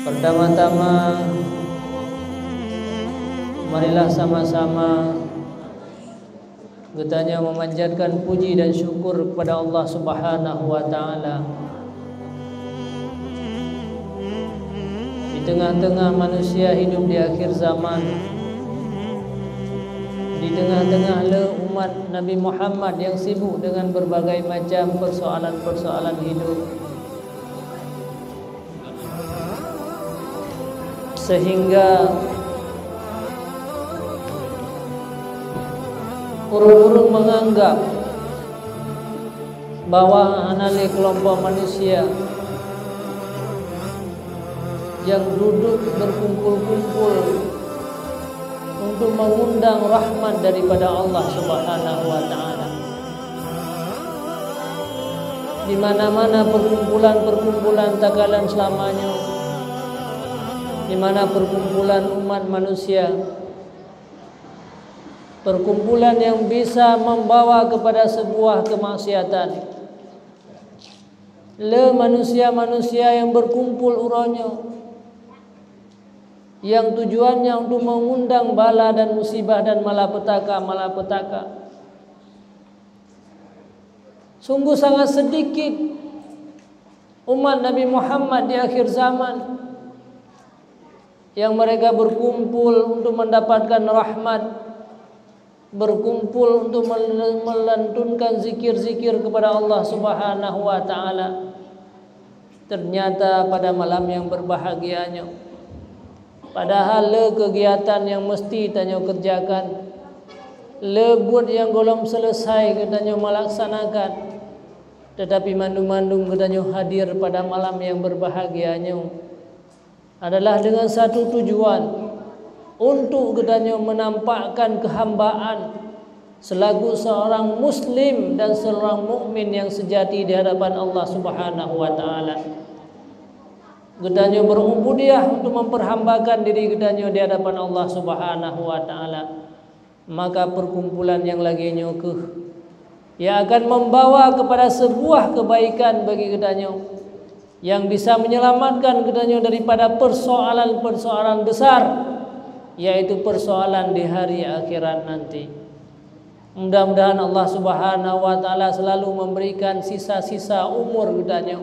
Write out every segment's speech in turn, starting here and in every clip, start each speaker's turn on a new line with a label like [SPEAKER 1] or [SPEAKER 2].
[SPEAKER 1] Pertama-tama, marilah sama-sama kita memanjatkan puji dan syukur kepada Allah Subhanahu wa taala. Di tengah-tengah manusia hidup di akhir zaman, di tengah-tengah umat Nabi Muhammad yang sibuk dengan berbagai macam persoalan-persoalan hidup, sehingga urung-urung menganggap bahwa anale kelompok manusia yang duduk berkumpul-kumpul untuk mengundang rahmat daripada Allah Subhanahu wa taala. Di mana-mana perkumpulan-perkumpulan takalan selamanya, di mana perkumpulan umat manusia, perkumpulan yang bisa membawa kepada sebuah kemaksiatan. Manusia-manusia yang berkumpul uronyo, yang tujuannya untuk mengundang bala dan musibah dan malapetaka. Sungguh sangat sedikit umat Nabi Muhammad di akhir zaman yang mereka berkumpul untuk mendapatkan rahmat, berkumpul untuk melantunkan zikir-zikir kepada Allah Subhanahu wa taala. Ternyata pada malam yang berbahagianya, padahal kegiatan yang mesti tanya kerjakan, buat yang golong selesai katanya melaksanakan, tetapi mandung-mandung katanya hadir pada malam yang berbahagianya adalah dengan satu tujuan, untuk katanya menampakkan kehambaan selaku seorang muslim dan seorang mukmin yang sejati di hadapan Allah Subhanahu wa taala. Katanya berubudiah untuk memperhambakan diri katanya di hadapan Allah Subhanahu wa taala. Maka perkumpulan yang laginya yang akan membawa kepada sebuah kebaikan bagi katanya, yang bisa menyelamatkan katanya daripada persoalan-persoalan besar, yaitu persoalan di hari akhirat nanti. Mudah-mudahan Allah Subhanahu wa taala selalu memberikan sisa-sisa umur katanya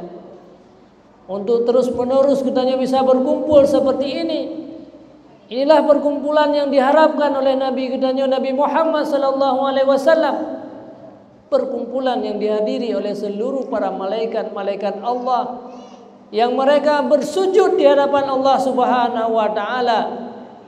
[SPEAKER 1] untuk terus-menerus katanya bisa berkumpul seperti ini. Inilah perkumpulan yang diharapkan oleh Nabi katanya Nabi Muhammad sallallahu alaihi wasallam. Perkumpulan yang dihadiri oleh seluruh para malaikat-malaikat Allah, yang mereka bersujud di hadapan Allah Subhanahu wa taala,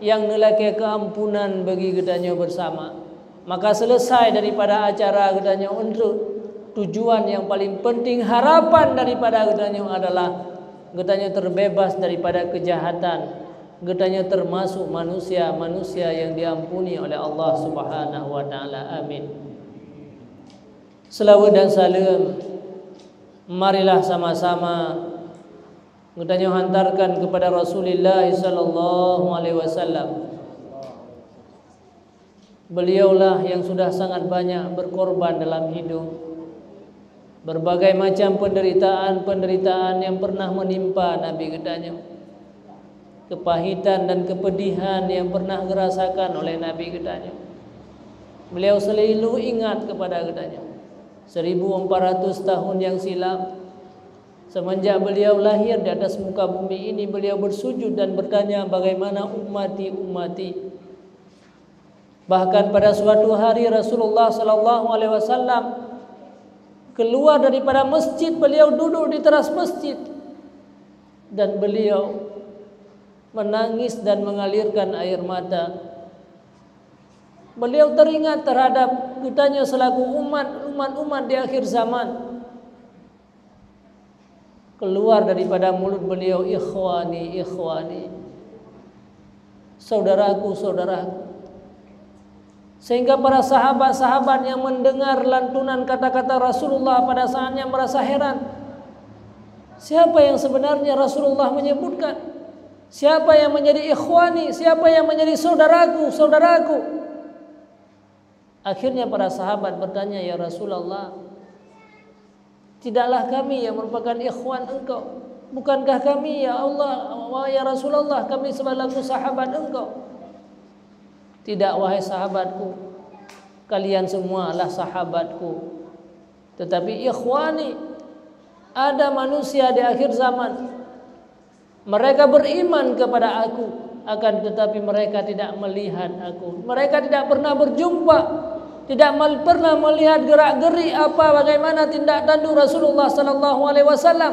[SPEAKER 1] yang nelake keampunan bagi katanya bersama. Maka selesai daripada acara katanya untuk tujuan yang paling penting, harapan daripada katanya adalah katanya terbebas daripada kejahatan, katanya termasuk manusia-manusia yang diampuni oleh Allah Subhanahu wa taala. Amin. Selawat dan salam marilah sama-sama katanya hantarkan kepada Rasulullah sallallahu alaihi wasallam. Beliaulah yang sudah sangat banyak berkorban dalam hidup. Berbagai macam penderitaan yang pernah menimpa Nabi katanya, kepahitan dan kepedihan yang pernah dirasakan oleh Nabi katanya. Beliau selalu ingat kepada katanya 1400 tahun yang silam, semenjak beliau lahir di atas muka bumi ini, beliau bersujud dan bertanya, bagaimana ummati. Bahkan pada suatu hari Rasulullah sallallahu alaihi wasallam keluar daripada masjid, beliau duduk di teras masjid dan beliau menangis dan mengalirkan air mata. Beliau teringat terhadap katanya selaku umat di akhir zaman. Keluar daripada mulut beliau, ikhwani, saudaraku. Sehingga para sahabat-sahabat yang mendengar lantunan kata-kata Rasulullah pada saatnya merasa heran. Siapa yang sebenarnya Rasulullah menyebutkan? Siapa yang menjadi ikhwani? Siapa yang menjadi saudaraku? Akhirnya para sahabat bertanya, ya Rasulullah, tidaklah kami yang merupakan ikhwan engkau? Bukankah kami ya Allah, ya Rasulullah, kami sebagai sahabat engkau? Tidak wahai sahabatku, kalian semua adalah sahabatku. Tetapi ikhwani, ada manusia di akhir zaman, mereka beriman kepada aku, akan tetapi mereka tidak melihat aku. Mereka tidak pernah berjumpa, tidak pernah melihat gerak-geri bagaimana tindak tanduk Rasulullah sallallahu alaihi wasallam.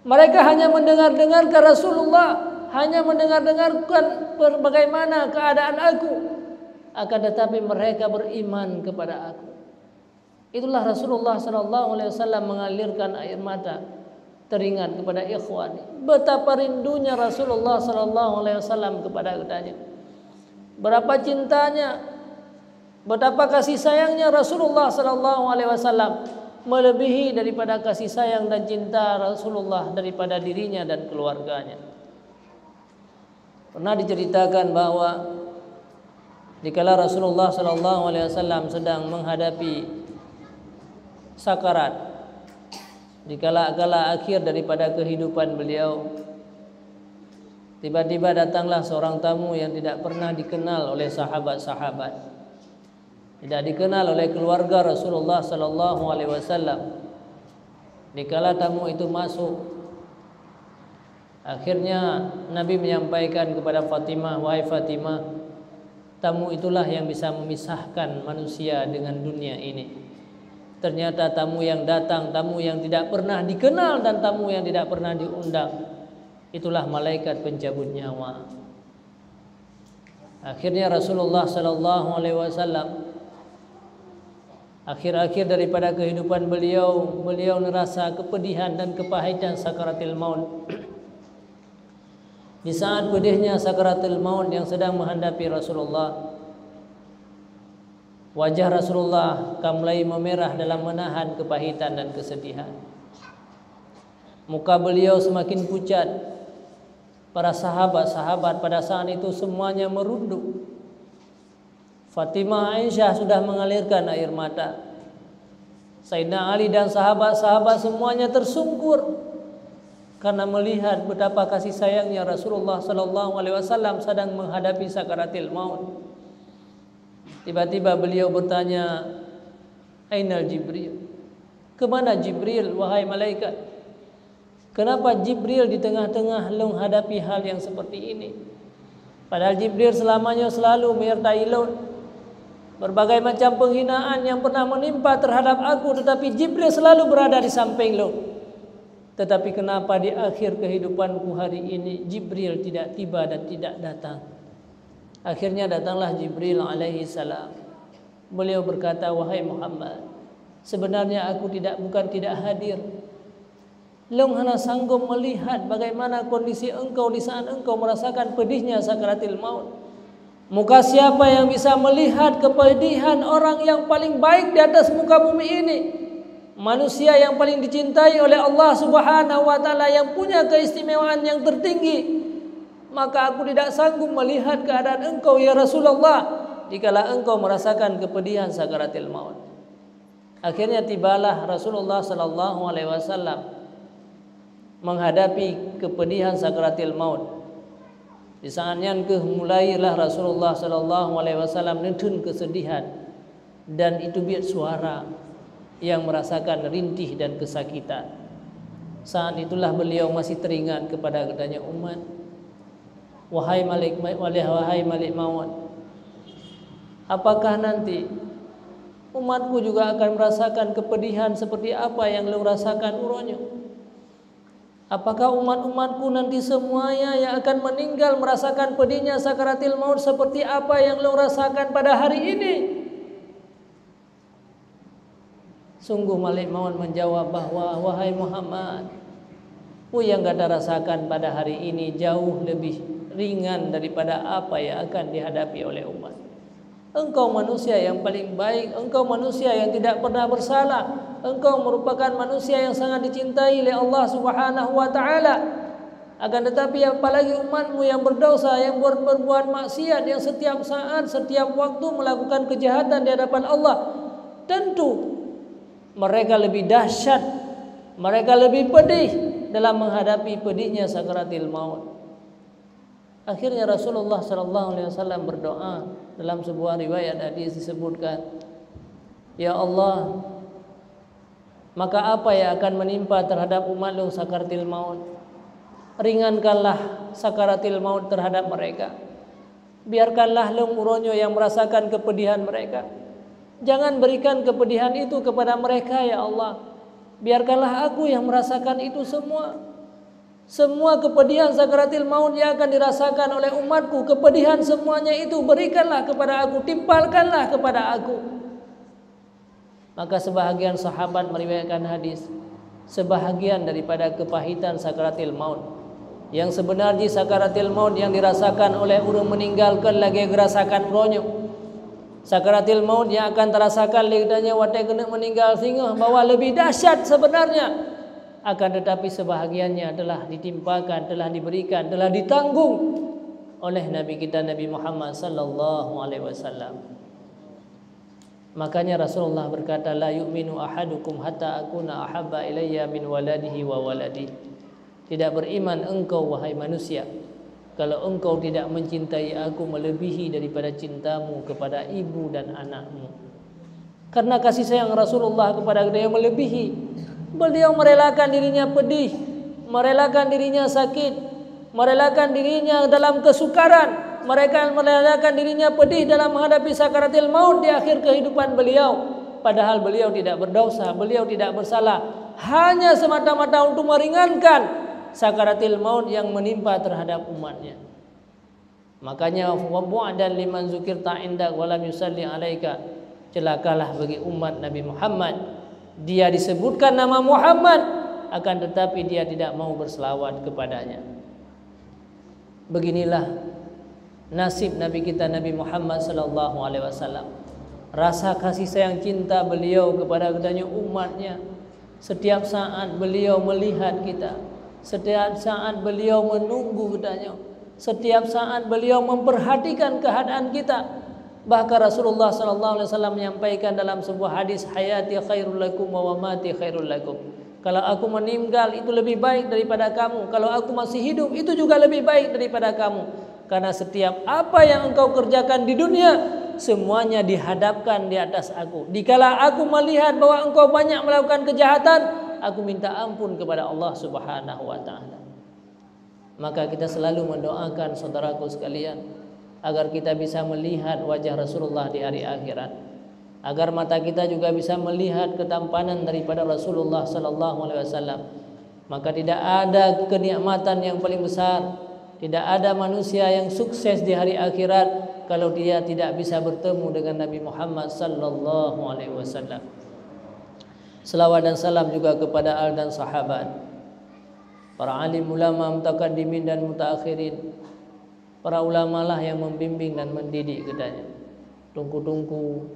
[SPEAKER 1] Mereka hanya mendengar-dengarkan Rasulullah, hanya mendengar-dengarkan bagaimana keadaan aku, akan tetapi mereka beriman kepada aku. Itulah Rasulullah sallallahu alaihi wasallam mengalirkan air mata teringat kepada ikhwani. Betapa rindunya Rasulullah sallallahu alaihi wasallam kepada kitanya. Berapa cintanya, betapa kasih sayangnya Rasulullah sallallahu alaihi wasallam, melebihi daripada kasih sayang dan cinta Rasulullah daripada dirinya dan keluarganya. Pernah diceritakan bahwa dikala Rasulullah sallallahu alaihi wasallam sedang menghadapi sakarat, dikala-kala akhir daripada kehidupan beliau, tiba-tiba datanglah seorang tamu yang tidak pernah dikenal oleh sahabat-sahabat, tidak dikenal oleh keluarga Rasulullah sallallahu alaihi wasallam. Dikala tamu itu masuk, akhirnya Nabi menyampaikan kepada Fatimah, wahai Fatimah, tamu itulah yang bisa memisahkan manusia dengan dunia ini. Ternyata tamu yang datang, tamu yang tidak pernah dikenal dan tamu yang tidak pernah diundang, itulah malaikat pencabut nyawa. Akhirnya Rasulullah sallallahu alaihi wasallam, akhir-akhir daripada kehidupan beliau merasa kepedihan dan kepahitan sakaratul maut. Di saat pedihnya sakaratul maut yang sedang menghadapi Rasulullah, wajah Rasulullah mulai memerah dalam menahan kepahitan dan kesedihan. Muka beliau semakin pucat. Para sahabat-sahabat pada saat itu semuanya merunduk. Fatimah, Aisyah sudah mengalirkan air mata. Sayyidina Ali dan sahabat-sahabat semuanya tersungkur karena melihat betapa kasih sayangnya Rasulullah sallallahu alaihi wasallam sedang menghadapi sakaratul maut. Tiba-tiba beliau bertanya, Ainal Jibril? Kemana Jibril, wahai malaikat? Kenapa Jibril di tengah-tengah menghadapi hal yang seperti ini? Padahal Jibril selamanya selalu menyertai Lut. Berbagai macam penghinaan yang pernah menimpa terhadap aku, tetapi Jibril selalu berada di samping Lut. Tetapi kenapa di akhir kehidupanku hari ini Jibril tidak tiba dan tidak datang? Akhirnya datanglah Jibril alaihi salam. Beliau berkata, wahai Muhammad, sebenarnya aku bukan tidak hadir. Long hanya sanggup melihat bagaimana kondisi engkau di saat engkau merasakan pedihnya sakaratul maut. Muka siapa yang bisa melihat kepedihan orang yang paling baik di atas muka bumi ini? Manusia yang paling dicintai oleh Allah Subhanahu wa taala, yang punya keistimewaan yang tertinggi. Maka aku tidak sanggup melihat keadaan engkau ya Rasulullah dikala engkau merasakan kepedihan sakaratul maut. Akhirnya tibalah Rasulullah sallallahu alaihi wasallam menghadapi kepedihan sakaratul maut. Di saatnya mulailah Rasulullah sallallahu alaihi wasallam nentun kesedihan, dan itu biar suara yang merasakan rintih dan kesakitan. Saat itulah beliau masih teringat kepada katanya umat, wahai Malik maut, apakah nanti umatku juga akan merasakan kepedihan seperti apa yang lu rasakan uronyo? Apakah umat-umatku nanti semuanya yang akan meninggal merasakan pedihnya sakaratul maut seperti apa yang lu rasakan pada hari ini? Sungguh Malik maut menjawab bahwa wahai Muhammad, yang kata rasakan pada hari ini jauh lebih ringan daripada apa yang akan dihadapi oleh umat. Engkau manusia yang paling baik, engkau manusia yang tidak pernah bersalah, engkau merupakan manusia yang sangat dicintai oleh Allah Subhanahu wa taala. Akan tetapi apalagi umatmu yang berdosa, yang berbuat maksiat, yang setiap saat, setiap waktu melakukan kejahatan di hadapan Allah, tentu mereka lebih dahsyat, mereka lebih pedih dalam menghadapi pedihnya sakaratil maut. Akhirnya Rasulullah sallallahu alaihi wasallam berdoa. Dalam sebuah riwayat hadis disebutkan, ya Allah, maka apa yang akan menimpa terhadap umat-Mu sakaratil maut? Ringankanlah sakaratil maut terhadap mereka. Biarkanlah lenguronyo yang merasakan kepedihan mereka. Jangan berikan kepedihan itu kepada mereka, ya Allah. Biarkanlah aku yang merasakan itu semua. Semua kepedihan sakaratil maut yang akan dirasakan oleh umatku, kepedihan semuanya itu berikanlah kepada aku, timpalkanlah kepada aku. Maka sebahagian sahabat meriwayatkan hadis, sebahagian daripada kepahitan sakaratil maut, yang sebenarnya sakaratil maut yang dirasakan oleh orang meninggalkan lagi gerasakan ronyo. Sakaratil maut yang akan terasakan lidahnya watai kena meninggal sehingga bahwa lebih dahsyat sebenarnya. Akan tetapi sebahagiannya telah ditimpakan, telah diberikan, telah ditanggung oleh Nabi kita Nabi Muhammad sallallahu alaihi wasallam. Makanya Rasulullah berkata, la yu'minu ahadukum hatta akuna ahabba ilayya min waladihi wa waladi. Tidak beriman engkau wahai manusia kalau engkau tidak mencintai aku melebihi daripada cintamu kepada ibu dan anakmu. Karena kasih sayang Rasulullah kepada dia melebihi. Beliau merelakan dirinya pedih, merelakan dirinya sakit, merelakan dirinya dalam kesukaran, merelakan dirinya pedih dalam menghadapi sakaratil maut di akhir kehidupan beliau. Padahal beliau tidak berdosa, beliau tidak bersalah, hanya semata-mata untuk meringankan sakaratil maut yang menimpa terhadap umatnya. Makanya wa bu'dan liman zukirta indak wa lam yusalli alaika. Celakalah bagi umat Nabi Muhammad. Dia disebutkan nama Muhammad, akan tetapi dia tidak mau berselawat kepadanya. Beginilah nasib Nabi kita Nabi Muhammad sallallahu alaihi wasallam. Rasa kasih sayang cinta beliau kepada katanya umatnya. Setiap saat beliau melihat kita, setiap saat beliau menunggu katanya, setiap saat beliau memperhatikan keadaan kita. Bahkan Rasulullah sallallahu alaihi wasallam menyampaikan dalam sebuah hadis, hayati khairul lakum wa mamati khairul lakum. Kalau aku meninggal itu lebih baik daripada kamu. Kalau aku masih hidup itu juga lebih baik daripada kamu. Karena setiap apa yang engkau kerjakan di dunia semuanya dihadapkan di atas aku. Dikala aku melihat bahwa engkau banyak melakukan kejahatan, aku minta ampun kepada Allah Subhanahu wa taala. Maka kita selalu mendoakan saudaraku sekalian agar kita bisa melihat wajah Rasulullah di hari akhirat, agar mata kita juga bisa melihat ketampanan daripada Rasulullah sallallahu alaihi wasallam. Maka tidak ada kenikmatan yang paling besar, tidak ada manusia yang sukses di hari akhirat kalau dia tidak bisa bertemu dengan Nabi Muhammad sallallahu alaihi wasallam. Selawat dan salam juga kepada al dan sahabat, para alim ulama mutaqaddimin dan mutaakhirin. Para ulama lah yang membimbing dan mendidik katanya. Tungku-tungku,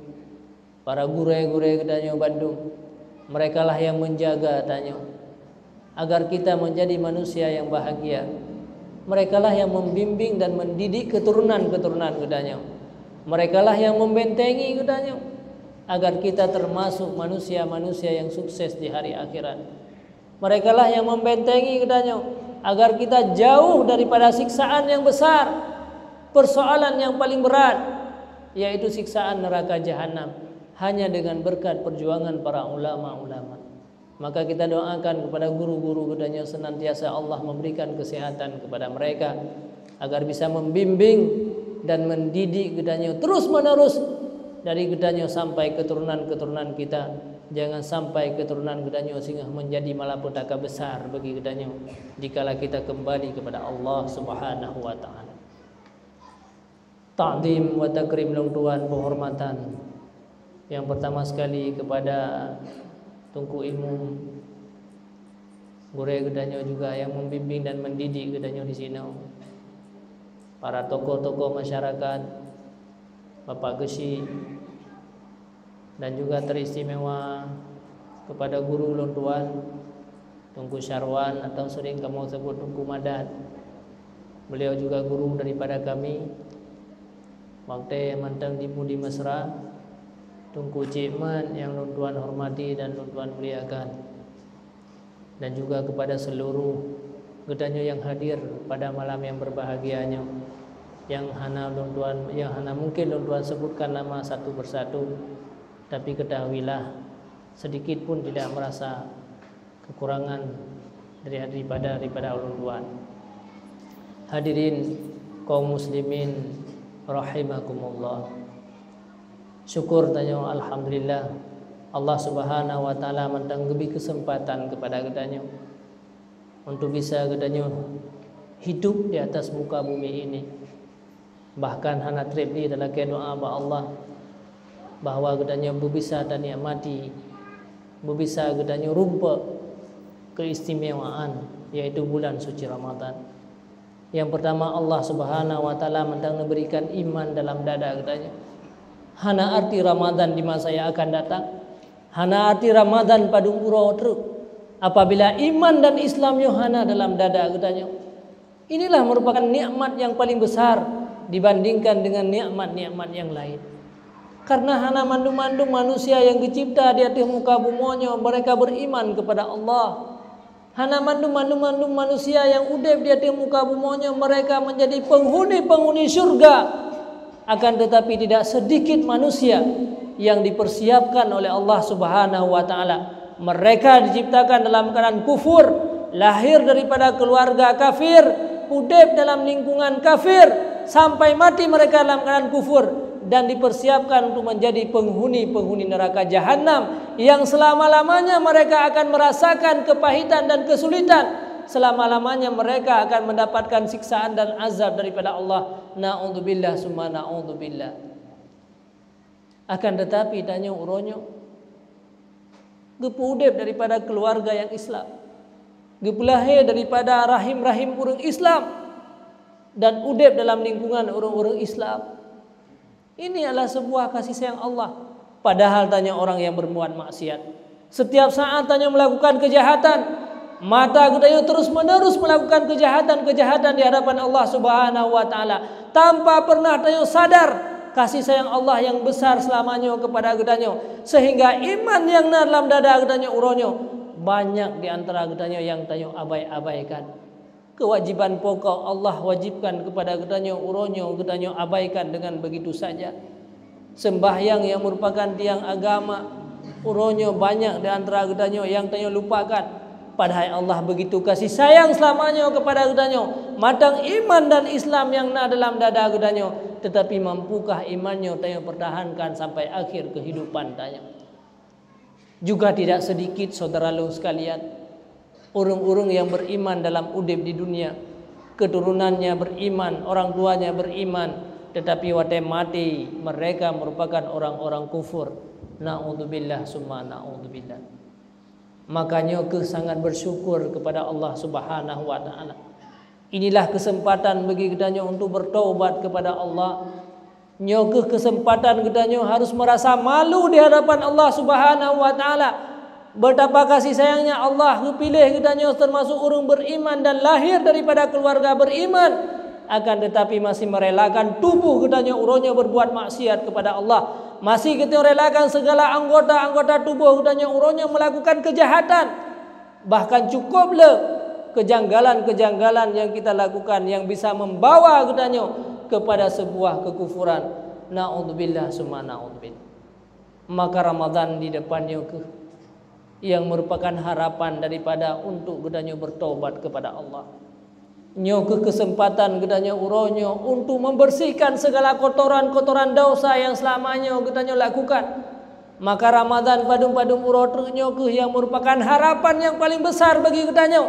[SPEAKER 1] para guru-guru katanya Bandung. Mereka lah yang menjaga katanya agar kita menjadi manusia yang bahagia. Mereka lah yang membimbing dan mendidik keturunan-keturunan katanya. Mereka lah yang membentengi katanya agar kita termasuk manusia-manusia yang sukses di hari akhirat. Mereka lah yang membentengi katanya agar kita jauh daripada siksaan yang besar, persoalan yang paling berat, yaitu siksaan neraka jahanam, hanya dengan berkat perjuangan para ulama-ulama. Maka kita doakan kepada guru-guru katanya senantiasa Allah memberikan kesehatan kepada mereka agar bisa membimbing dan mendidik katanya terus menerus dari katanya sampai keturunan-keturunan kita. Jangan sampai keturunan katanya sehingga menjadi malapetaka besar bagi katanya dikala kita kembali kepada Allah Subhanahu wa taala. Ta'zim wa takrim long tuan penghormatan. Yang pertama sekali kepada Tungku Ilmu guru katanya juga yang membimbing dan mendidik katanya di sini. Para tokoh-tokoh masyarakat, Bapak Gesi, dan juga teristimewa kepada guru ulun tuan Tungku Syarwan atau sering kamu sebut Tungku Madat. Beliau juga guru daripada kami waktu mantang di Mudi Mesra. Tungku Cikman yang ulun tuan hormati dan ulun tuan muliakan. dan juga kepada seluruh gedanyo yang hadir pada malam yang berbahagianya, yang hana mungkin tuan sebutkan nama satu persatu, tapi ketahuilah sedikit pun tidak merasa kekurangan daripada ulun tuan. Hadirin kaum muslimin rahimakumullah. Syukur tanya alhamdulillah Allah Subhanahu wa taala mentanggebi kesempatan kepada gedanyo untuk bisa gedanyo hidup di atas muka bumi ini. Bahkan hana tribli dalam doa ba Allah bahwa gedanyo bisa dan nikmati, bisa gedanyo rumpa keistimewaan yaitu bulan suci Ramadan. Yang pertama, Allah Subhanahu wa taala mentang memberikan iman dalam dada gedanyo. Hana arti Ramadan di masa yang akan datang. Hana arti Ramadan pada umur terus. Apabila iman dan Islam Yohana dalam dada gedanyo. Inilah merupakan nikmat yang paling besar dibandingkan dengan nikmat-nikmat yang lain. Karena hana mandu-mandu manusia yang dicipta di atas muka bumonyo, mereka beriman kepada Allah. Hana mandu-mandu manusia yang udep di atas muka bumonyo, mereka menjadi penghuni-penghuni syurga. Akan tetapi tidak sedikit manusia yang dipersiapkan oleh Allah Subhanahu wa taala. Mereka diciptakan dalam keadaan kufur, lahir daripada keluarga kafir, udep dalam lingkungan kafir, sampai mati mereka dalam keadaan kufur, dan dipersiapkan untuk menjadi penghuni-penghuni neraka jahanam yang selama-lamanya mereka akan merasakan kepahitan dan kesulitan. Selama-lamanya mereka akan mendapatkan siksaan dan azab daripada Allah. Na'udzubillah summa na'udzubillah. Akan tetapi tanya uronyo, gepudep daripada keluarga yang Islam, gepulahir daripada rahim-rahim urang Islam, dan udep dalam lingkungan orang-orang Islam. Ini adalah sebuah kasih sayang Allah. Padahal tanya orang yang berbuat maksiat, setiap saat tanya melakukan kejahatan, mata gedanyo terus menerus melakukan kejahatan-kejahatan di hadapan Allah Subhanahu wa taala, tanpa pernah tanya sadar kasih sayang Allah yang besar selamanya kepada gedanyo, sehingga iman yang dalam dada gedanyo uronyo banyak di antara gedanyo yang tanya abai-abaikan. Kewajiban pokok Allah wajibkan kepada gedanyo uronyo, gedanyo abaikan dengan begitu saja. Sembahyang yang merupakan tiang agama uronyo banyak di antara gedanyo yang tanya lupakan. Padahal Allah begitu kasih sayang selamanya kepada gedanyo, matang iman dan Islam yang nak dalam dada gedanyo, tetapi mampukah imannya tanya pertahankan sampai akhir kehidupan tanya. Juga tidak sedikit saudara-saudara sekalian, orang-orang yang beriman dalam udip di dunia, keturunannya beriman, orang tuanya beriman, tetapi waktu mati mereka merupakan orang-orang kufur. Na'udzubillah summa na'udzubillah. Makanya sangat bersyukur kepada Allah Subhanahu wa taala. Inilah kesempatan bagi kita untuk bertaubat kepada Allah. Nyokeh kesempatan kita harus merasa malu di hadapan Allah Subhanahu wa taala. Betapa kasih sayangnya Allah pilih kita termasuk orang beriman dan lahir daripada keluarga beriman, akan tetapi masih merelakan tubuh kita uronyo berbuat maksiat kepada Allah. Masih kita relakan segala anggota-anggota tubuh kita uronyo melakukan kejahatan. Bahkan cukuplah kejanggalan-kejanggalan yang kita lakukan yang bisa membawa kita kepada sebuah kekufuran. Na'udzubillah summa na'udzubillah. Maka Ramadan di depannya yang merupakan harapan daripada untuk kita bertobat kepada Allah. Nyo kesempatan gedanya uronyo untuk membersihkan segala kotoran-kotoran dosa yang selamanya gedanya lakukan. Maka Ramadan padum-padum uronyo yang merupakan harapan yang paling besar bagi gedanya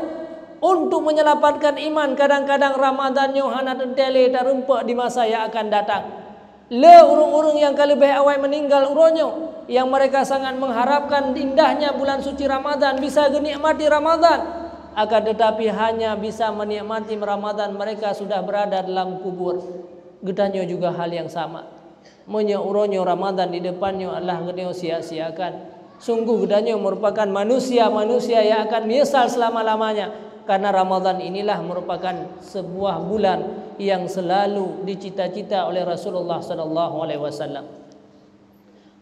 [SPEAKER 1] untuk menyelamatkan iman. Kadang-kadang Ramadan nyo hana tentele tarumpa di masa yang akan datang. Le urung-urung yang kalebih awal meninggal uronyo, yang mereka sangat mengharapkan indahnya bulan suci Ramadan, bisa menikmati Ramadan. Akan tetapi hanya bisa menikmati Ramadan mereka sudah berada dalam kubur. Gedanyo juga hal yang sama. Menyeuronyo Ramadan di depannya adalah gedanyo sia-siakan. Sungguh gedanyo merupakan manusia-manusia yang akan menyesal selama-lamanya. Karena Ramadan inilah merupakan sebuah bulan yang selalu dicita-cita oleh Rasulullah SAW.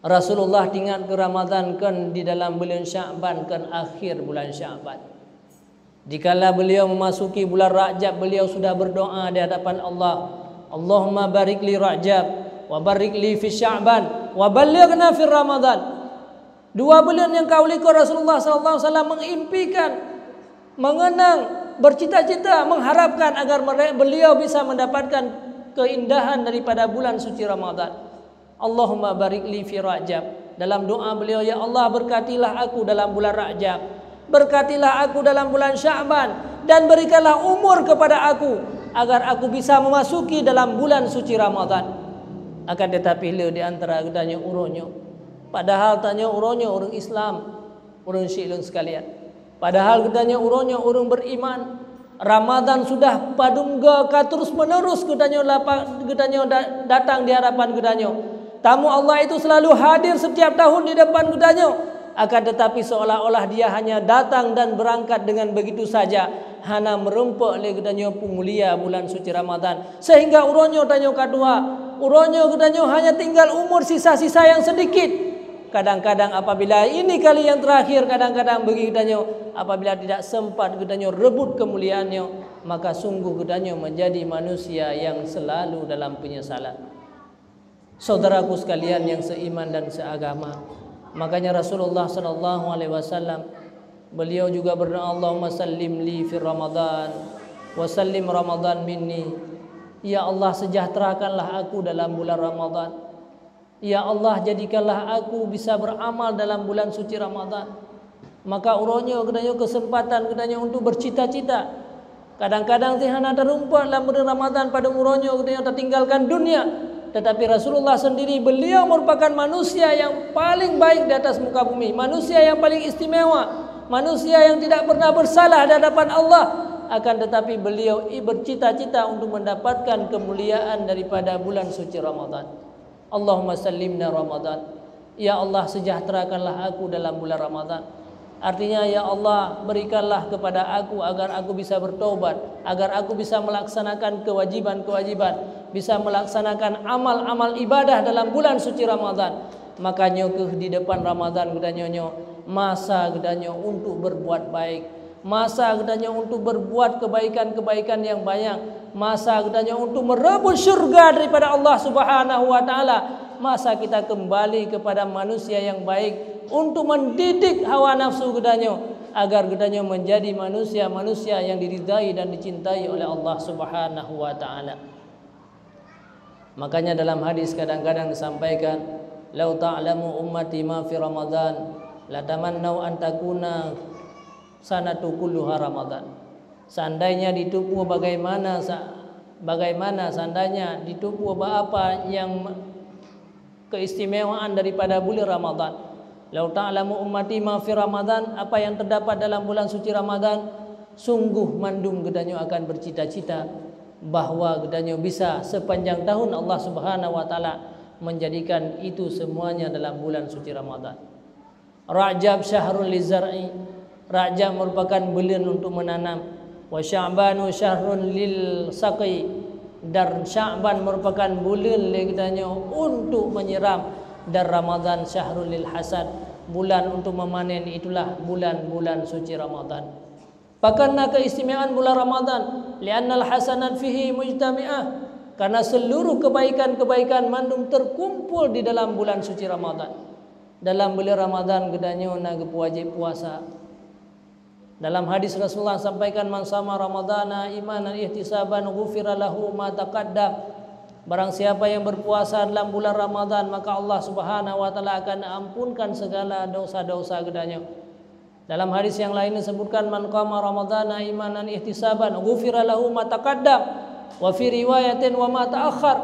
[SPEAKER 1] Rasulullah tinggal ke Ramadan kan di dalam bulan Sya'ban kan akhir bulan Sya'ban. Dikala beliau memasuki bulan Rajab, beliau sudah berdoa di hadapan Allah, Allahumma barik li Rajab wa barik li fi Sya'ban wa ballighna fi Ramadan. 2 bulan yang kau likur Rasulullah SAW mengimpikan, mengenang, bercita-cita, mengharapkan agar beliau bisa mendapatkan keindahan daripada bulan suci Ramadan. Allahumma barik li fi Rajab. Dalam doa beliau, ya Allah berkatilah aku dalam bulan Rajab, berkatilah aku dalam bulan Sya'ban, dan berikanlah umur kepada aku agar aku bisa memasuki dalam bulan suci Ramadan. Akan tetapi le di antara gedanya uronyo, padahal tanya uronyo orang Islam, orang Syi'lun sekalian, padahal gedanya uronyo orang beriman. Ramadan sudah padungga ka terus menerus gedanya datang di hadapan gedanya. Tamu Allah itu selalu hadir setiap tahun di depan gedanya. Akan tetapi seolah-olah dia hanya datang dan berangkat dengan begitu saja, hana merempuk le gedanya pemulia bulan suci Ramadan, sehingga uronyo danyo kadua, uronyo gedanyo hanya tinggal umur sisa-sisa yang sedikit. Kadang-kadang apabila ini kali yang terakhir, kadang-kadang bagi gedanyo apabila tidak sempat gedanyo rebut kemuliaannya, maka sungguh gedanyo menjadi manusia yang selalu dalam penyesalan. Saudaraku sekalian yang seiman dan seagama, makanya Rasulullah SAW beliau juga berdoa, Allahumma sallim li fi Ramadan wa sallim Ramadan minni. Ya Allah, sejahterakanlah aku dalam bulan Ramadan. Ya Allah, jadikanlah aku bisa beramal dalam bulan suci Ramadan. Maka uronyo kedanyo kesempatan kedanyo untuk bercita-cita. Kadang-kadang tihana terumpat dalam bulan Ramadan pada uronyo kedanyo tertinggalkan dunia. Tetapi Rasulullah sendiri, beliau merupakan manusia yang paling baik di atas muka bumi, manusia yang paling istimewa, manusia yang tidak pernah bersalah di hadapan Allah. Akan tetapi beliau bercita-cita untuk mendapatkan kemuliaan daripada bulan suci Ramadan. Allahumma sallimna Ramadan. Ya Allah, sejahterakanlah aku dalam bulan Ramadan. Artinya, ya Allah, berikanlah kepada aku agar aku bisa bertobat, agar aku bisa melaksanakan kewajiban-kewajiban, bisa melaksanakan amal-amal ibadah dalam bulan suci Ramadan. Makanya di depan Ramadan gedanyonyo masa gedanya untuk berbuat baik, masa gedanya untuk berbuat kebaikan-kebaikan yang banyak, masa gedanya untuk merebut syurga daripada Allah Subhanahu wa taala, masa kita kembali kepada manusia yang baik untuk mendidik hawa nafsu gedanya agar gedanya menjadi manusia-manusia yang diridai dan dicintai oleh Allah Subhanahu wa taala. Makanya dalam hadis kadang-kadang disampaikan, lau ta'lamu ummati ma fi Ramadan la tamannau an takuna sanatu kulluha Ramadan. Seandainya ditupu bagaimana seandainya ditupu apa yang keistimewaan daripada bulan Ramadan. Lau ta'lamu ummati ma fi Ramadan, apa yang terdapat dalam bulan suci Ramadan, sungguh mandum gedanyo akan bercita-cita bahwa gedanyo bisa sepanjang tahun Allah Subhanahu wa taala menjadikan itu semuanya dalam bulan suci Ramadan. Rajab syahrul lizar'i, Rajab merupakan bulan untuk menanam. Wa Sya'banu syahrun lil saqi, dan Sya'ban merupakan bulan gedanyo untuk menyiram. Dan Ramadan syahrul lil hasad, bulan untuk memanen. Itulah bulan-bulan suci Ramadan. Karena keistimewaan bulan Ramadan, li'annal hasanat fihi mujtami'ah, karena seluruh kebaikan-kebaikan mandum terkumpul di dalam bulan suci Ramadan. Dalam bulan Ramadan gedanyo na wajib puasa. Dalam hadis Rasulullah sampaikan, man sama Ramadana imanan ihtisaban ghufira lahu ma taqaddam. Barang siapa yang berpuasa dalam bulan Ramadan, maka Allah Subhanahu wa taala akan ampunkan segala dosa-dosa gedanya. Dalam hadis yang lain disebutkan, man qama Ramadana imanan ihtisaban ghufira lahu ma taqaddam wa fi riwayatin wa ma ta'akhkhar.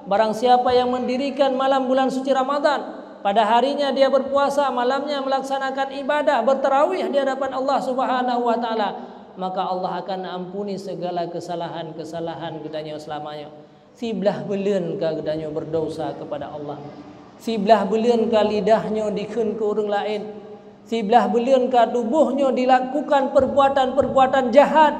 [SPEAKER 1] Barang siapa yang mendirikan malam bulan suci Ramadan, pada harinya dia berpuasa, malamnya melaksanakan ibadah bertarawih di hadapan Allah Subhanahu wa taala, maka Allah akan ampuni segala kesalahan-kesalahan gedanya selamanya. Siblah belian ka gedanyo berdosa kepada Allah. Siblah belian ka lidahnya dikeun ke orang lain. Siblah belian ka tubuhnya dilakukan perbuatan-perbuatan jahat.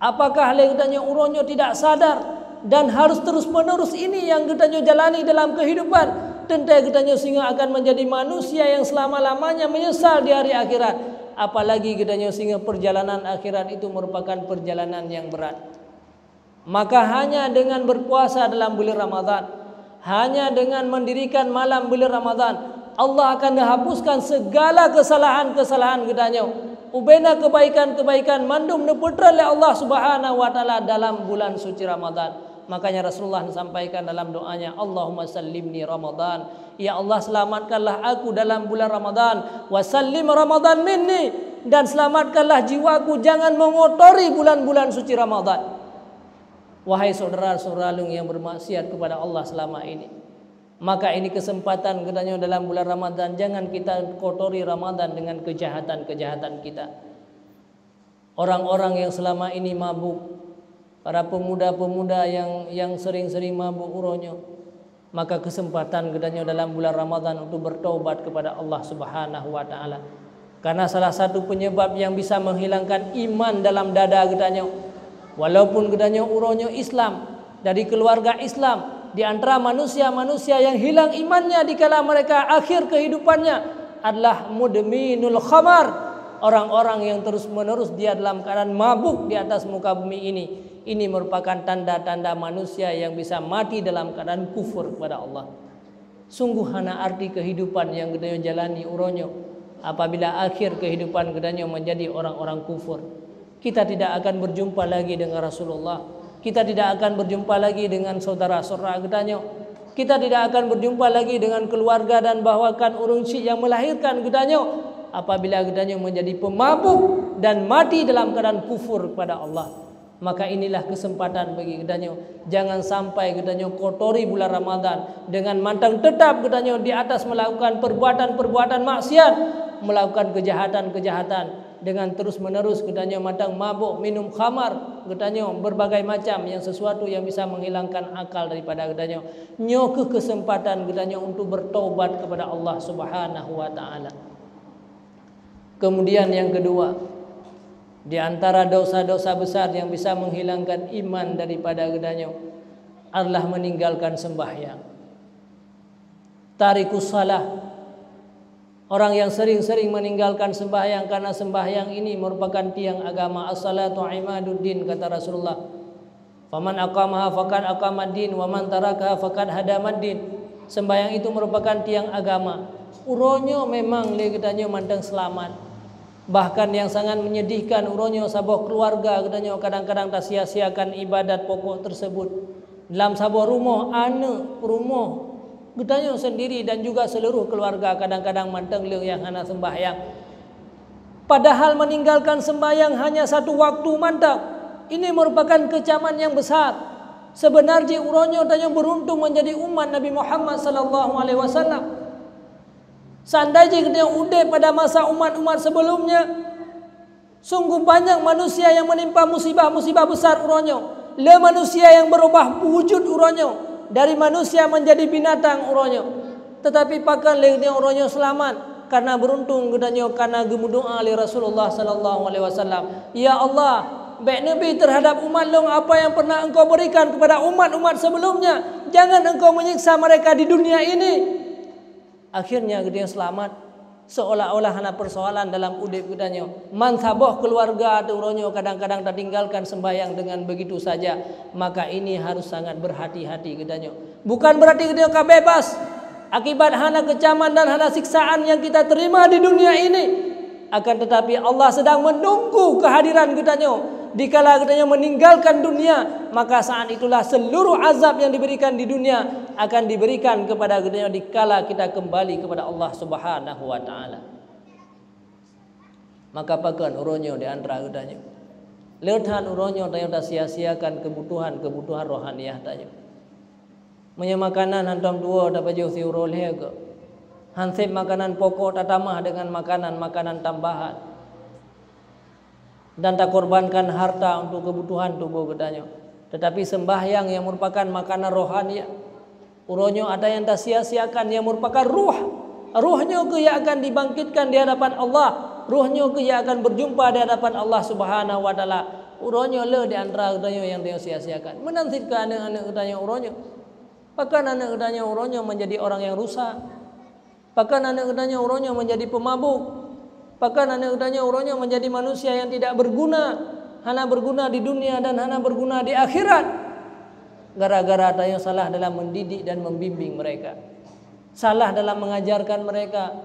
[SPEAKER 1] Apakah gedanyo uronyo tidak sadar dan harus terus-menerus ini yang gedanyo jalani dalam kehidupan. Tentu gedanyo sehingga akan menjadi manusia yang selama-lamanya menyesal di hari akhirat. apalagi katanya sehingga perjalanan akhirat itu merupakan perjalanan yang berat. Maka hanya dengan berpuasa dalam bulan Ramadan, hanya dengan mendirikan malam bulan Ramadan, Allah akan menghapuskan segala kesalahan-kesalahan katanya. Ubena kebaikan-kebaikan mandum diputra oleh Allah Subhanahu wa taala dalam bulan suci Ramadan. Makanya Rasulullah sampaikan dalam doanya, Allahumma sallimni Ramadan. Ya Allah, selamatkanlah aku dalam bulan Ramadan. Wa sallim Ramadan minni. Dan selamatkanlah jiwaku, jangan mengotori bulan-bulan suci Ramadan. Wahai saudara-saudara yang bermaksiat kepada Allah selama ini, maka ini kesempatan katanya dalam bulan Ramadan, jangan kita kotori Ramadan dengan kejahatan-kejahatan kita. Orang-orang yang selama ini mabuk, para pemuda-pemuda yang sering-sering mabuk uronyo, maka kesempatan katanya dalam bulan Ramadan untuk bertaubat kepada Allah Subhanahu wa taala. Karena salah satu penyebab yang bisa menghilangkan iman dalam dada katanya, walaupun katanya uronyo Islam, dari keluarga Islam, di antara manusia-manusia yang hilang imannya dikala mereka akhir kehidupannya adalah mudminul khamar, orang-orang yang terus-menerus dia dalam keadaan mabuk di atas muka bumi ini. Ini merupakan tanda-tanda manusia yang bisa mati dalam keadaan kufur kepada Allah. Sungguh hana arti kehidupan yang katanya jalani uronyo apabila akhir kehidupan katanya menjadi orang-orang kufur. Kita tidak akan berjumpa lagi dengan Rasulullah. Kita tidak akan berjumpa lagi dengan saudara-saudara katanya. Kita tidak akan berjumpa lagi dengan keluarga dan bahkan urung syik yang melahirkan katanya. Apabila katanya menjadi pemabuk dan mati dalam keadaan kufur kepada Allah. Maka inilah kesempatan bagi katanya. Jangan sampai katanya kotori bulan Ramadan dengan mantang tetap katanya di atas melakukan perbuatan-perbuatan maksiat, melakukan kejahatan-kejahatan. Dengan terus-menerus katanya matang mabuk, minum khamar, katanya berbagai macam yang sesuatu yang bisa menghilangkan akal daripada katanya. Nyoke kesempatan katanya untuk bertaubat kepada Allah Subhanahu wa taala. Kemudian yang kedua, di antara dosa-dosa besar yang bisa menghilangkan iman daripada katanya adalah meninggalkan sembahyang. Tarikus salah. Orang yang sering-sering meninggalkan sembahyang, karena sembahyang ini merupakan tiang agama. As-salatu imaduddin, kata Rasulullah. Faman aqamaha faqad aqamaddin wa man tarakaha faqad hadamaddin. Sembahyang itu merupakan tiang agama. Uronyo memang le katanya mandang selamat. Bahkan yang sangat menyedihkan uronyo sabuh keluarga katanya kadang-kadang tak sia-siakan ibadat pokok tersebut. Dalam sabuh rumah, anak rumah katanya sendiri dan juga seluruh keluarga kadang-kadang manteng le yang hana sembahyang. Padahal meninggalkan sembahyang hanya satu waktu mantap. Ini merupakan kecaman yang besar. Sebenarnya uronyo tanya beruntung menjadi umat Nabi Muhammad sallallahu alaihi wasallam. Seandainya kita udah pada masa umat-umat sebelumnya, sungguh banyak manusia yang menimpa musibah-musibah besar uronyo. Le manusia yang berubah wujud uronyo. Dari manusia menjadi binatang uronyo. Tetapi pakan legnya uronyo selamat. Karena beruntung katanya karena gemudoa oleh Rasulullah sallallahu alaihi wasallam. Ya Allah, baik Nabi terhadap umat long apa yang pernah engkau berikan kepada umat-umat sebelumnya. Jangan engkau menyiksa mereka di dunia ini. Akhirnya dia selamat. Seolah-olah hanya persoalan dalam udip katanya. Mansaboh keluarga atau uronyo kadang-kadang tertinggalkan sembahyang dengan begitu saja. Maka ini harus sangat berhati-hati katanya. Bukan berarti katanya kau bebas akibat hana kecaman dan hana siksaan yang kita terima di dunia ini. Akan tetapi Allah sedang menunggu kehadiran katanya. Dikala katanya meninggalkan dunia, maka saat itulah seluruh azab yang diberikan di dunia akan diberikan kepada katanya dikala kita kembali kepada Allah Subhanahu wa taala. Maka pakan uronyo di antara katanya. Leuthan uronyo tanya tak sia-siakan kebutuhan rohaniah tanya. Menyemakanan hantam dua dapat jauh si urolhe ke. Hansip makanan pokok tak tamah dengan makanan tambahan. Dan tak korbankan harta untuk kebutuhan tubuh katanya. Tetapi sembahyang yang merupakan makanan rohani, uronyo ada yang tak sia-siakan yang merupakan ruhnya ke yang akan dibangkitkan di hadapan Allah, ruhnya ke yang akan berjumpa di hadapan Allah Subhanahu wa taala. Uronyo le di antara katanya yang dia sia-siakan. Menantikan anak-anak katanya uronyo. Bahkan anak katanya uronyo menjadi orang yang rusak. Bahkan anak katanya uronyo menjadi pemabuk. Bahkan anak katanya orangnya menjadi manusia yang tidak berguna, hanya berguna di dunia dan hanya berguna di akhirat. Gara-gara katanya salah dalam mendidik dan membimbing mereka, salah dalam mengajarkan mereka,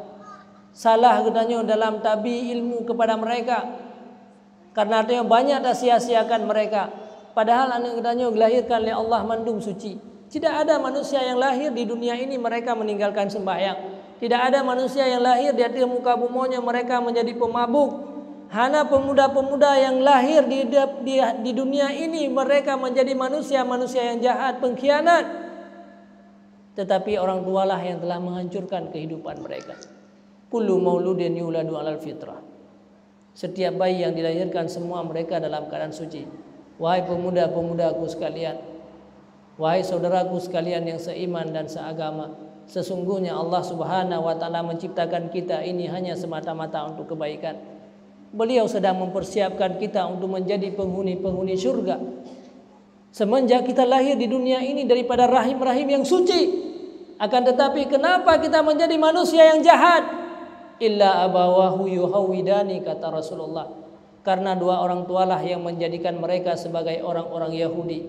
[SPEAKER 1] salah katanya dalam tabi ilmu kepada mereka. Karena katanya banyak dah sia-siakan mereka. Padahal anak katanya dilahirkan oleh Allah mandum suci. Tidak ada manusia yang lahir di dunia ini mereka meninggalkan sembahyang. Tidak ada manusia yang lahir di atas muka bumi mereka menjadi pemabuk. Hanya pemuda-pemuda yang lahir di dunia ini mereka menjadi manusia-manusia yang jahat, pengkhianat. Tetapi orang tualah yang telah menghancurkan kehidupan mereka. Kullu mauludin yuladu 'alal fitrah. Setiap bayi yang dilahirkan semua mereka dalam keadaan suci. Wahai pemuda-pemudaku sekalian, wahai saudaraku sekalian yang seiman dan seagama, sesungguhnya Allah Subhanahu wa taala menciptakan kita ini hanya semata-mata untuk kebaikan. Beliau sedang mempersiapkan kita untuk menjadi penghuni-penghuni syurga. Semenjak kita lahir di dunia ini daripada rahim-rahim yang suci. Akan tetapi kenapa kita menjadi manusia yang jahat? Illa abawahu yuhawidani, kata Rasulullah. Karena dua orang tualah yang menjadikan mereka sebagai orang-orang Yahudi.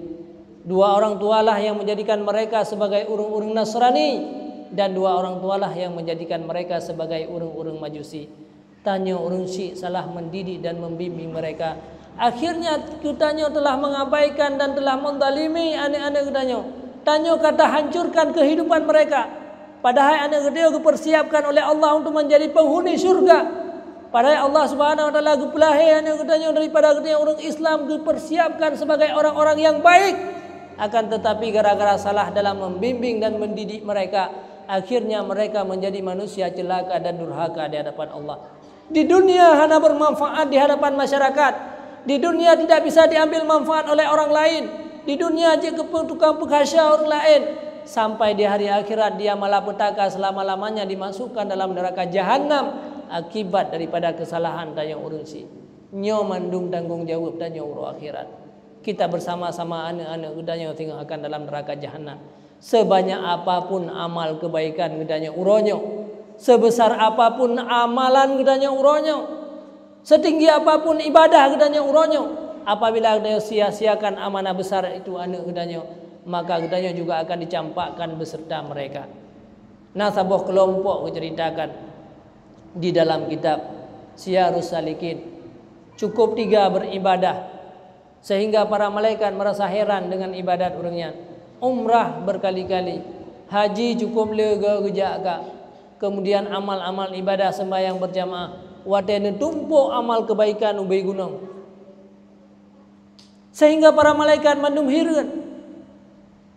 [SPEAKER 1] Dua orang tualah yang menjadikan mereka sebagai urung-urung Nasrani. Dan dua orang tualah yang menjadikan mereka sebagai urung-urung Majusi. Tanya urung Syiik salah mendidik dan membimbing mereka. Akhirnya kutanya telah mengabaikan dan telah mendalimi anak-anak kutanya. Tanya kata hancurkan kehidupan mereka. Padahal anak dia dipersiapkan oleh Allah untuk menjadi penghuni syurga. Padahal Allah Subhanahu wa taala gepelahi anak katanya daripada katanya orang Islam dipersiapkan sebagai orang-orang yang baik. Akan tetapi gara-gara salah dalam membimbing dan mendidik mereka, akhirnya mereka menjadi manusia celaka dan durhaka di hadapan Allah. Di dunia hanya bermanfaat di hadapan masyarakat. Di dunia tidak bisa diambil manfaat oleh orang lain. Di dunia aja ke tukang penghasya orang lain. Sampai di hari akhirat dia malapetaka selama-lamanya dimasukkan dalam neraka jahanam akibat daripada kesalahan dayang urunsi. Nyo mandung tanggung jawab dan nyo akhirat. Kita bersama-sama anak-anak gedanya tinggal akan dalam neraka jahanam. Sebanyak apapun amal kebaikan gedanya uronyo, sebesar apapun amalan gedanya uronyo, setinggi apapun ibadah gedanya uronyo, apabila dia sia-siakan amanah besar itu anak gedanya, maka gedanya juga akan dicampakkan beserta mereka. Nah, sebuah kelompok diceritakan di dalam kitab Syiarus Salikin. Cukup 3 beribadah sehingga para malaikat merasa heran dengan ibadat orangnya. Umrah berkali-kali, haji cukup lega gejaka. Kemudian amal-amal ibadah sembahyang berjamaah, watene tumpuk amal kebaikan ubay gunung. Sehingga para malaikat mandum heran.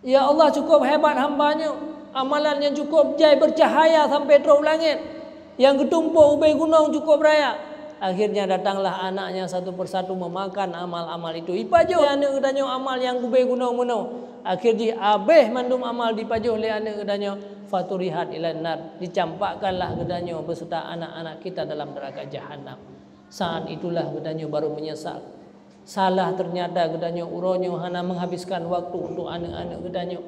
[SPEAKER 1] Ya Allah, cukup hebat hambanya, amalannya cukup jai bercahaya sampai terus langit. Yang ketumpuk ubay gunung cukup raya. Akhirnya datanglah anaknya satu persatu memakan amal-amal itu. Ipajuh anak kedanya amal yang ubay gunung menung. Akhirnya abeh mandum amal dipajuh oleh anak kedanya. Faturihat ilan nar, dicampakkanlah kedanya beserta anak-anak kita dalam neraka jahanam. Saat itulah kedanya baru menyesal. Salah ternyata gedanya uronyo hanya menghabiskan waktu untuk anak-anak gedanya.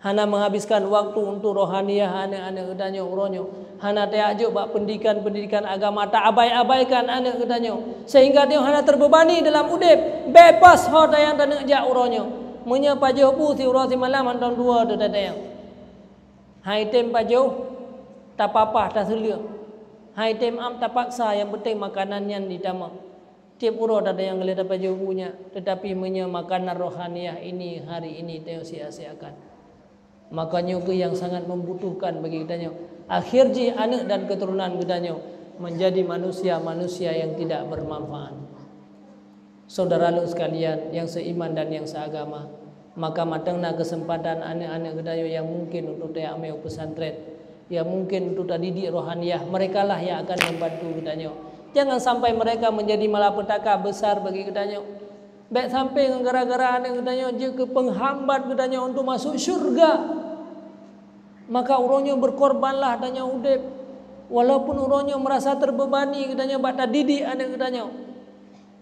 [SPEAKER 1] Hanya menghabiskan waktu untuk rohaniah anak-anak gedanya uronyo. Hanya teajuk bak pendidikan agama tak abai-abaikan anak gedanya. Sehingga dia hanya terbebani dalam udip. Bebas hoda yang tak jak uronyo. Munya pajuh pu si urasi malam antang 2 tu dadayang. Hai tem pajuh tak apa-apa tak selia. Hai tem am tak paksa, yang penting makanannya ditama. Tiap urut ada yang ngelihat apa jauhnya, tetapi makanan rohaniah ini hari ini teo sia-siakan. Makanya itu yang sangat membutuhkan bagi kita. Akhirnya anak dan keturunan kita menjadi manusia-manusia yang tidak bermanfaat. Saudara-saudara sekalian yang seiman dan yang seagama, maka matangna kesempatan anak-anak kita yang mungkin untuk teh ameu pesantren, yang mungkin untuk didik rohaniah, merekalah yang akan membantu kita. Jangan sampai mereka menjadi malapetaka besar bagi kitanya. Baik sampai gara-gara anak kitanya juga penghambat kitanya untuk masuk syurga. Maka uronyo berkorbanlah kitanya udip. Walaupun uronyo merasa terbebani kitanya bata didik anak kitanya.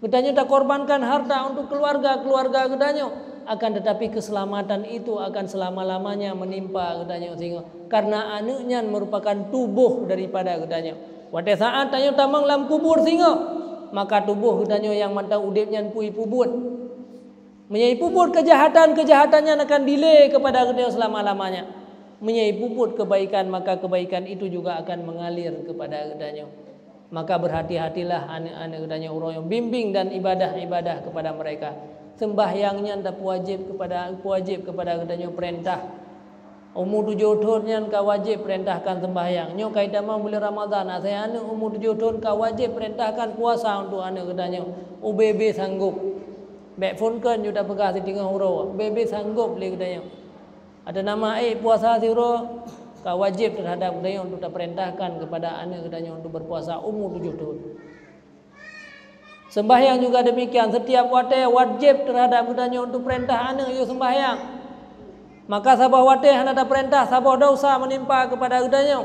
[SPEAKER 1] Kitanya tak korbankan harta untuk keluarga kitanya. Akan tetapi keselamatan itu akan selama-lamanya menimpa kitanya. Karena anaknya merupakan tubuh daripada kitanya. Wate saat tanyo tamang lam kubur singa, maka tubuh gedanyo yang mantang udipnya pui pubut. Menyai puput kejahatan-kejahatannya akan delay kepada gedanyo selama-lamanya. Menyai puput kebaikan, maka kebaikan itu juga akan mengalir kepada gedanyo. Maka berhati-hatilah anak-anak gedanyo uroyo, bimbing dan ibadah-ibadah kepada mereka. Sembahyangnya tak wajib kepada gedanyo perintah. Umur 7 tahun kau wajib perintahkan sembahyang. Nyo kaitan mau bulan Ramadan, saya anak umur 7 tahun kau wajib perintahkan puasa untuk anak gedanyo. UBB sanggup. Bek phone kan juta pegah di tengah huro. UBB sanggup le gedanyo. Ada nama puasa siro, kau wajib terhadap gedanyo untuk perintahkan kepada anak gedanyo untuk berpuasa umur 7 tahun. Sembahyang juga demikian, setiap wajib terhadap gedanyo untuk perintah anak yo sembahyang. Maka sabah watih hana perintah, sabah dosa menimpa kepada gedanyo.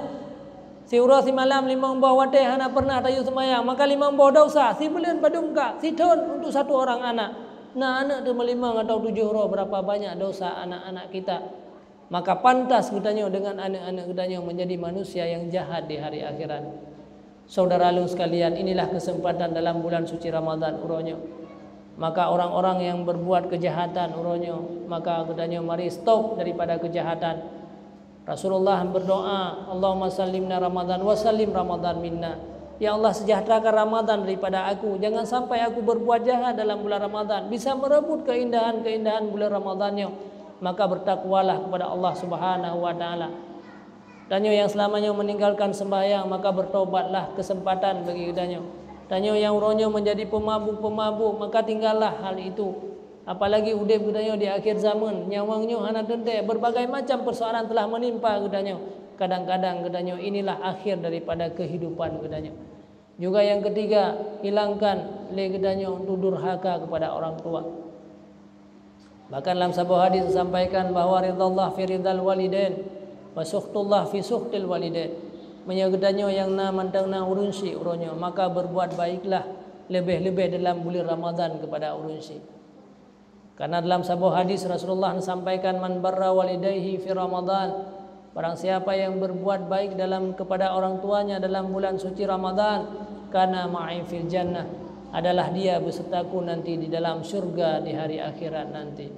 [SPEAKER 1] Si ura si malam 5 buah watih hana pernah tayu sembahyang, maka 5 buah dosa. Si bulan padungka, si tahun untuk satu orang anak. Nah anak tu 5 atau 7 ura berapa banyak dosa anak-anak kita. Maka pantas gedanyo dengan anak-anak gedanyo menjadi manusia yang jahat di hari akhirat. Saudara-saudara sekalian, inilah kesempatan dalam bulan suci Ramadan uronyo. Maka orang-orang yang berbuat kejahatan uronyo, maka gedanyo mari stop daripada kejahatan. Rasulullah berdoa, Allahumma sallimna Ramadan wa sallim Ramadan minna. Ya Allah, sejahterakan Ramadan daripada aku. Jangan sampai aku berbuat jahat dalam bulan Ramadan, bisa merebut keindahan-keindahan bulan Ramadannya. Maka bertakwalah kepada Allah Subhanahu wa taala. Danyo yang selamanya meninggalkan sembahyang, maka bertobatlah, kesempatan bagi gedanyo. Danyo yang uronyo menjadi pemabuk-pemabuk, maka tinggallah hal itu. Apalagi udip gedanyo di akhir zaman, nyawangnyo hana dende, berbagai macam persoalan telah menimpa gedanyo. Kadang-kadang gedanyo inilah akhir daripada kehidupan gedanyo. Juga yang ketiga, hilangkan le gedanyo untuk durhaka kepada orang tua. Bahkan dalam sebuah hadis disampaikan bahawa ridallah fi ridal walidain wa sukhtullah fi sukhtil walidain. Menyagedanyo yang na mantang na urunsi uronyo, maka berbuat baiklah lebih-lebih dalam bulan Ramadan kepada urunsi. Karena dalam sebuah hadis Rasulullah sampaikan, man barra walidayhi fi Ramadan, barang siapa yang berbuat baik kepada orang tuanya dalam bulan suci Ramadan, kana ma'i fil jannah, adalah dia besertaku nanti di dalam surga di hari akhirat nanti.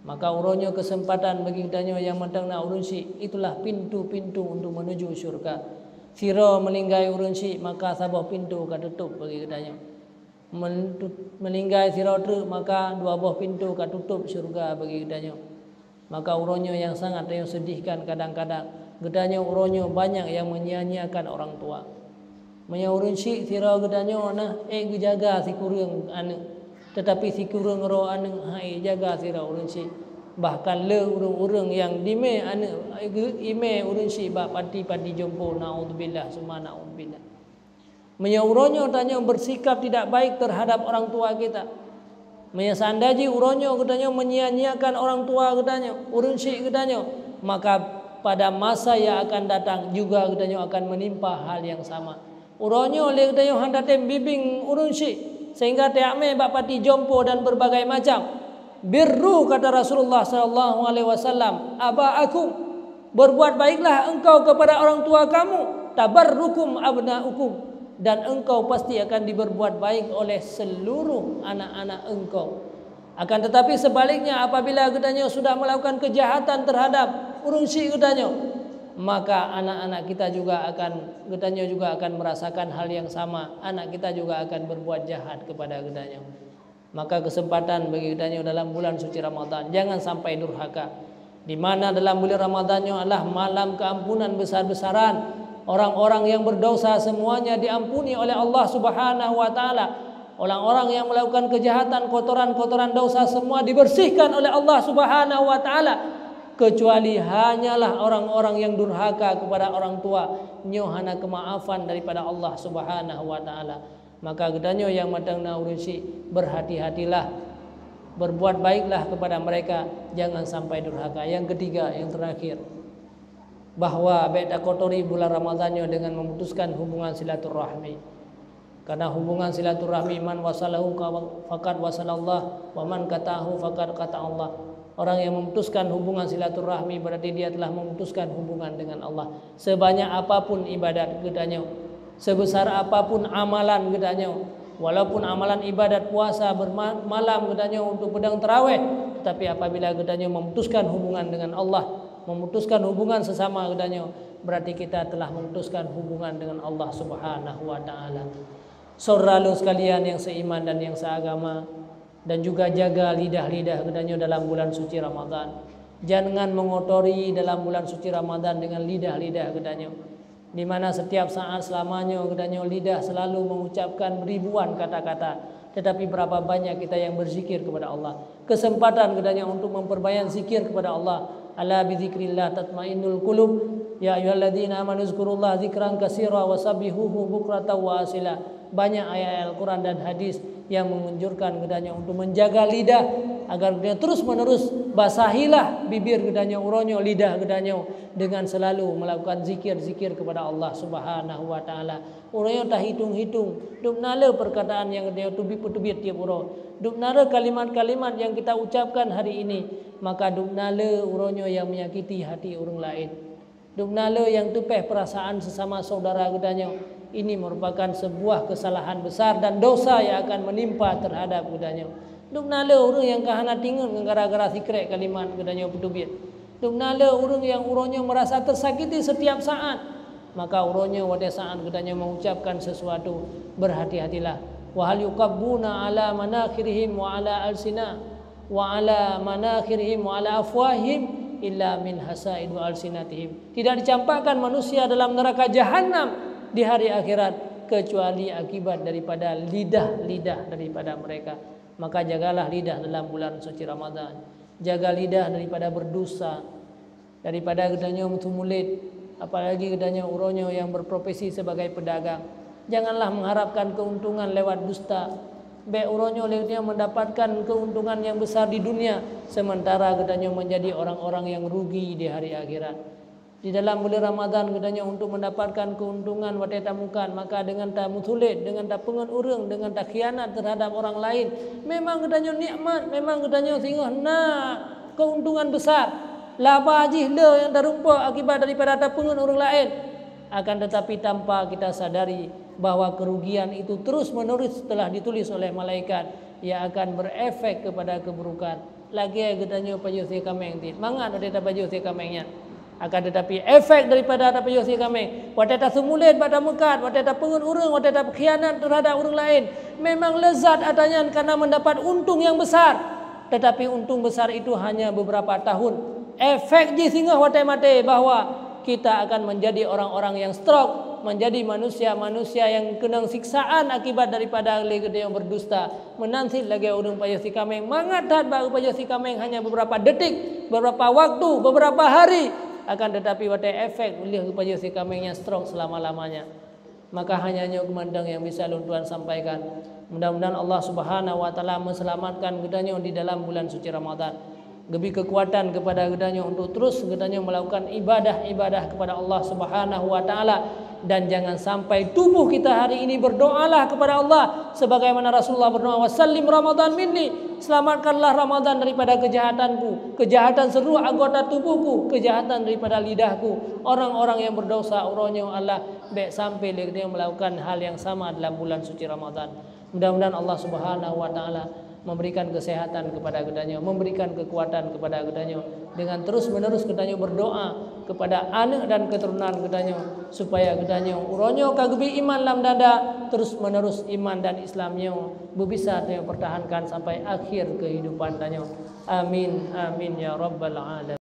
[SPEAKER 1] Maka uronyo kesempatan bagi gedanyo yang mantang na urunsi, itulah pintu-pintu untuk menuju syurga. Siro melinggai urunsi, maka sabah pintu ka tutup bagi gedanyo. Melinggai siro tu, maka 2 buah pintu ka tutup syurga bagi gedanyo. Maka uronyo yang sangat yang sedihkan kadang-kadang, gedanyo uronyo banyak yang menyia-nyiakan orang tua. Menyurunsi siro gedanyo nah gejaga si kurang anu. Tetapi si kurang ro anu hai jaga sira urunsi. Bahkan le urang-urang yang dime anu ime urunsi ba pati-pati jompo, naudzubillah summa naudzubillah. Menyauronyo tanya bersikap tidak baik terhadap orang tua kita. Menyasandaji uronyo gedanyo menyia-nyiakan orang tua gedanyo, urunsi gedanyo, maka pada masa yang akan datang juga gedanyo akan menimpa hal yang sama. Uronyo le gedanyo handatem bibing urunsi sehingga tiame bapati jompo dan berbagai macam. Birru kata Rasulullah sallallahu alaihi wasallam, abaakum, berbuat baiklah engkau kepada orang tua kamu, tabarrukum abnaukum, dan engkau pasti akan diberbuat baik oleh seluruh anak-anak engkau. Akan tetapi sebaliknya, apabila gedanyo sudah melakukan kejahatan terhadap urunsi gedanyo, maka anak-anak kita juga akan, gedanyo juga akan merasakan hal yang sama. Anak kita juga akan berbuat jahat kepada gedanyo. Maka kesempatan bagi gedanyo dalam bulan suci Ramadan, jangan sampai durhaka. Di mana dalam bulan Ramadannya adalah malam keampunan besar-besaran. Orang-orang yang berdosa semuanya diampuni oleh Allah Subhanahu wa taala. Orang-orang yang melakukan kejahatan, kotoran-kotoran dosa semua dibersihkan oleh Allah Subhanahu wa taala. Kecuali hanyalah orang-orang yang durhaka kepada orang tua, nyohana kemaafan daripada Allah Subhanahu wa taala. Maka gedanyo yang matang na urusi, berhati-hatilah, berbuat baiklah kepada mereka, jangan sampai durhaka. Yang ketiga, yang terakhir, bahwa beda kotori bulan Ramadannya dengan memutuskan hubungan silaturahmi. Karena hubungan silaturahmi, man wasalahu faqad wasalallah, wa man katahu faqad kata Allah. Orang yang memutuskan hubungan silaturahmi berarti dia telah memutuskan hubungan dengan Allah. Sebanyak apapun ibadat gedanyo, sebesar apapun amalan gedanya, walaupun amalan ibadat puasa bermalam gedanya untuk pedang tarawih, tetapi apabila gedanya memutuskan hubungan dengan Allah, memutuskan hubungan sesama gedanya, berarti kita telah memutuskan hubungan dengan Allah Subhanahu wa taala. Saudara sekalian yang seiman dan yang seagama, dan juga jaga lidah-lidah gedanya dalam bulan suci Ramadan. Jangan mengotori dalam bulan suci Ramadan dengan lidah-lidah gedanya, di mana setiap saat selamanya gedanya lidah selalu mengucapkan ribuan kata-kata, tetapi berapa banyak kita yang berzikir kepada Allah. Kesempatan gedanya untuk memperbanyak zikir kepada Allah. Ala bi dzikrillah tatmainnul qulub. Ya ayyuhalladzina amanu dzkurullaha dzikran katsira wasabbihuhu bukratan wa asila. Banyak ayat Al-Quran dan hadis yang menganjurkan gedanya untuk menjaga lidah agar dia terus menerus basahilah bibir gedanya, uronyo, lidah gedanya dengan selalu melakukan zikir-zikir kepada Allah Subhanahu wa taala. Uronyo tak hitung-hitung, duk nala perkataan yang dia tubit-tubit tiap uro, duk nala kalimat-kalimat yang kita ucapkan hari ini, maka duk nala uronyo yang menyakiti hati orang lain, duk nala yang tupeh perasaan sesama saudara gedanya. Ini merupakan sebuah kesalahan besar dan dosa yang akan menimpa terhadap gedanya. Duk nala orang yang kahana tingun gara-gara sikrek kalimat gedanya petubit. Duk nala orang yang uronyo merasa tersakiti setiap saat, maka uronyo pada saat gedanya mengucapkan sesuatu, berhati-hatilah. Wa hal yuqabbuna ala manakhirihim wa ala alsina wa ala manakhirihim wa ala afwahim illa min hasaidu alsinatihim. Tidak dicampakkan manusia dalam neraka jahanam di hari akhirat kecuali akibat daripada lidah-lidah daripada mereka. Maka jagalah lidah dalam bulan suci Ramadan. Jaga lidah daripada berdosa, daripada gedanya mutulit, apalagi gedanya uronyo yang berprofesi sebagai pedagang. Janganlah mengharapkan keuntungan lewat dusta. Be uronyo dia mendapatkan keuntungan yang besar di dunia, sementara gedanya menjadi orang-orang yang rugi di hari akhirat. Di dalam bulan Ramadan gedanya untuk mendapatkan keuntungan wate tamukan, maka dengan tak mutulit, dengan tak pengen urang, dengan tak khianat terhadap orang lain, memang gedanya nikmat, memang gedanya singgah nak keuntungan besar. Laba ajih le yang terumpa akibat daripada tak pengen orang lain. Akan tetapi tanpa kita sadari bahawa kerugian itu terus menerus telah ditulis oleh malaikat yang akan berefek kepada keburukan. Lagi gedanya paju si kameng ti. Mangat ada paju si kamengnya. Akan tetapi efek daripada apa yang kami, wateta semulit pada mekat, wateta pengen urang, wateta khianat terhadap orang lain, memang lezat adanya karena mendapat untung yang besar. Tetapi untung besar itu hanya beberapa tahun. Efek di singgah watai mate bahawa kita akan menjadi orang-orang yang stroke, menjadi manusia-manusia yang kena siksaan akibat daripada legede yang berdusta. Menanti lagi orang payah si kameng, mangatat baru payah si kameng hanya beberapa detik, beberapa waktu, beberapa hari. Akan tetapi watai efek boleh kepada si kamengnya stroke selama-lamanya. Maka hanya kemandang yang bisa Tuhan sampaikan. Mudah-mudahan Allah Subhanahu wa taala meselamatkan gedanya di dalam bulan suci Ramadan. Lebih kekuatan kepada gedanya untuk terus gedanya melakukan ibadah-ibadah kepada Allah Subhanahu wa taala, dan jangan sampai tubuh kita hari ini berdoalah kepada Allah sebagaimana Rasulullah berdoa, wasallim Ramadan minni, selamatkanlah Ramadan daripada kejahatanku, kejahatan seluruh anggota tubuhku, kejahatan daripada lidahku. Orang-orang yang berdosa uronyo Allah baik sampai dia melakukan hal yang sama dalam bulan suci Ramadan. Mudah-mudahan Allah Subhanahu wa taala memberikan kesehatan kepada gedanya, memberikan kekuatan kepada gedanya, dengan terus-menerus gedanya berdoa kepada anak dan keturunan gedanya, supaya gedanya uronyo kagebi iman lam dada, terus-menerus iman dan Islamnya bisa dia pertahankan sampai akhir kehidupan danya. Amin amin ya rabbal alamin.